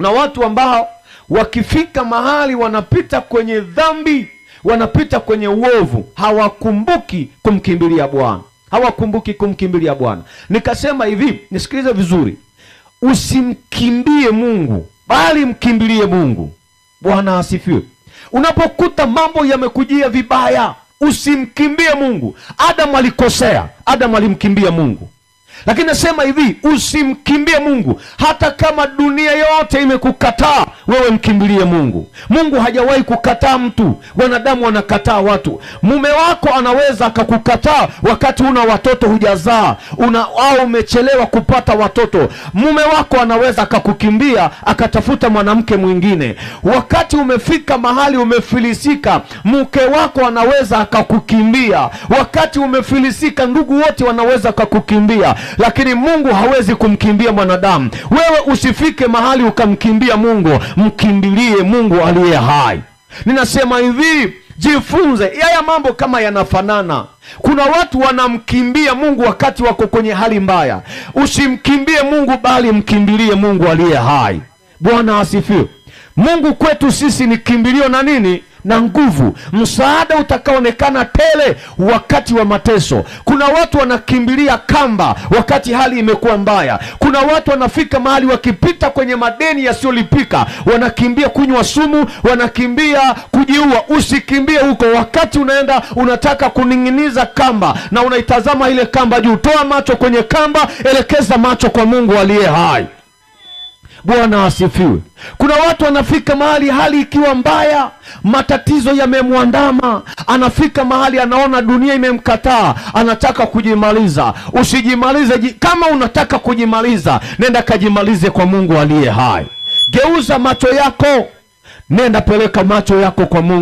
Kuna watu ambao wakifika mahali wanapita kwenye dhambi, wanapita kwenye uovu, hawakumbuki kumkimbilia Bwana. Hawakumbuki kumkimbilia Bwana. Nikasema hivi, nisikilize vizuri. Usimkimbie Mungu, bali mkimbilie Mungu. Bwana asifiwe. Unapokuta mambo yamekujia vibaya, usimkimbie Mungu. Adamu alikosea, Adamu alimkimbia Mungu. Lakini nasema hivi, usimkimbie Mungu. Hata kama dunia yote imekukataa, wewe mkimbilie Mungu. Mungu hajawahi kukataa mtu. Wanadamu wanakataa watu. Mume wako anaweza akakukataa wakati una watoto hujazaa, au umechelewa kupata watoto. Mume wako anaweza akakukimbia akatafuta mwanamke mwingine. Wakati umefika mahali umefilisika, mke wako anaweza akakukimbia. Wakati umefilisika, ndugu wote wanaweza akakukimbia. Lakini Mungu hawezi kumkimbia mwanadamu. Wewe usifike mahali ukamkimbia Mungu, mkimbilie Mungu aliye hai. Ninasema hivi, jifunze. Haya mambo kama yanafanana. Kuna watu wanamkimbia Mungu wakati wako kwenye hali mbaya. Usimkimbie Mungu, bali mkimbilie Mungu aliye hai. Bwana asifiwe. Mungu kwetu sisi ni kimbilio na nini? Na nguvu. Msaada utakaonekana tele wakati wa mateso. Kuna watu wanakimbilia kamba wakati hali imekuwa mbaya. Kuna watu wanafika mahali wakipita kwenye madeni yasiyolipika, wanakimbia kunywa sumu, wanakimbia kujiua. Usikimbie huko. Wakati unaenda unataka kuning'iniza kamba na unaitazama ile kamba juu, toa macho kwenye kamba, elekeza macho kwa Mungu aliye hai. Bwana asifiwe. Kuna watu wanafika mahali hali ikiwa mbaya, matatizo yamemwandama, anafika mahali anaona dunia imemkataa, anataka kujimaliza. Usijimalize. Kama unataka kujimaliza, nenda kajimalize kwa Mungu aliye hai. Geuza macho yako, nenda peleka macho yako kwa Mungu.